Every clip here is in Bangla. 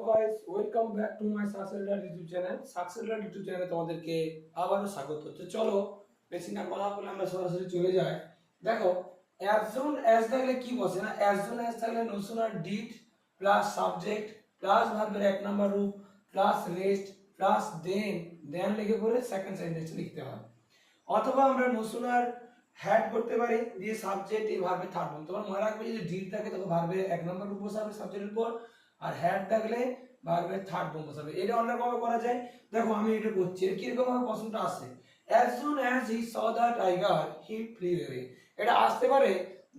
Guys, welcome back to my successful YouTube channel. Successful YouTube চ্যানেলে তোমাদেরকে আবারও স্বাগত। তো চলো বেশি না কথা বলে আমরা সরাসরি চলে যাই। দেখো, অ্যাজ সুন অ্যাজ থাকলে কি বসে না, অ্যাজ সুন অ্যাজ থাকলে no sooner did plus subject plus ভার্বের এক নাম্বার রূপ প্লাস রেস্ট প্লাস দেন লিখে করে সেকেন্ড সেন্টেন্স লিখতে হয়। অথবা আমরা নো সুনার হ্যাড করতে পারি দিয়ে সাবজেক্ট এই ভার্বের থার্ড ফর্ম। তোমার মনে রাখবে যদি ডিড থাকে তখন ভার্বের এক নাম্বার রূপ বসাবে সাবজেক্টের উপর, আর হ্যাড থাকলে ভার্বের থার্ড ফর্ম বসাবে। এটা অন্যভাবে করা যায়। দেখো আমি এটা করছি, কিরকম ভাবে প্রশ্নটা আসে, as soon as he saw the tiger he flew away। এটা আসতে পারে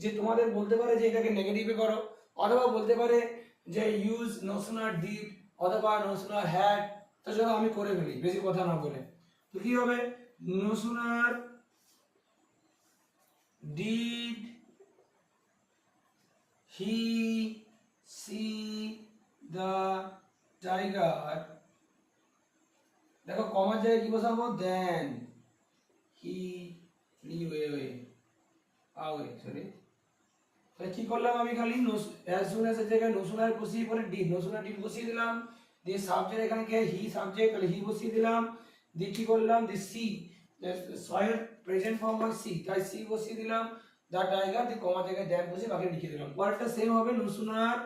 যে তোমাদের বলতে পারে যে এটাকে নেগেটিভে করো, অথবা বলতে পারে যে ইউজ নো সুনার ডিড অথবা নো সুনার হ্যাড। তো চলো আমি করে ফেলি বেশি কথা না বলে। তো কি হবে, no sooner did he see the tiger, দেখো কমার জায়গায় কি বসাবো, দেন হি flew away সরি। তাহলে কি করলাম আমি, খালি as soon as এর জায়গায় নো সুনার বসিয়ে পরে ডিড, নো সুনার ডিড বসিয়ে দিলাম, দিয়ে সাবজেক্ট এখানে কে হি সাবজেক্ট, তাহলে হি বসিয়ে দিলাম, দিয়ে কি করলাম, দি সি সয়ের প্রেজেন্ট ফর্ম হয় সি, তাই সি বসিয়ে দিলাম, দা টাইগার, দিয়ে কমা জায়গায় দেন বসিয়ে বাকি লিখে দিলাম। পরেরটা সেম হবে, নো সুনার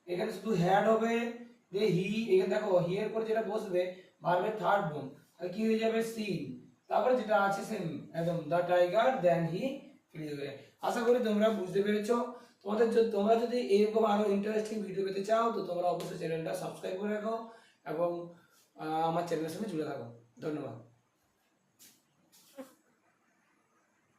এখানে শুধু হ্যাড হবে, দিয়ে হি এখানে দেখো হি এর পর যেটা বসবে ভার্বের থার্ড ফর্ম, তাহলে কি হয়ে যাবে সিন, তারপরে যেটা আছে সেম একদম, দা টাইগার দেন হি ফ্লি অ্যাওয়ে। আশা করি তোমরা বুঝতে পেরেছো। তোমরা যদি এরকম আরো ইন্টারেস্টিং ভিডিও পেতে চাও তো তোমরা অবশ্যই চ্যানেলটা সাবস্ক্রাইব করে রাখো এবং আমার চ্যানেলের সঙ্গে জুড়ে থাকো। ধন্যবাদ।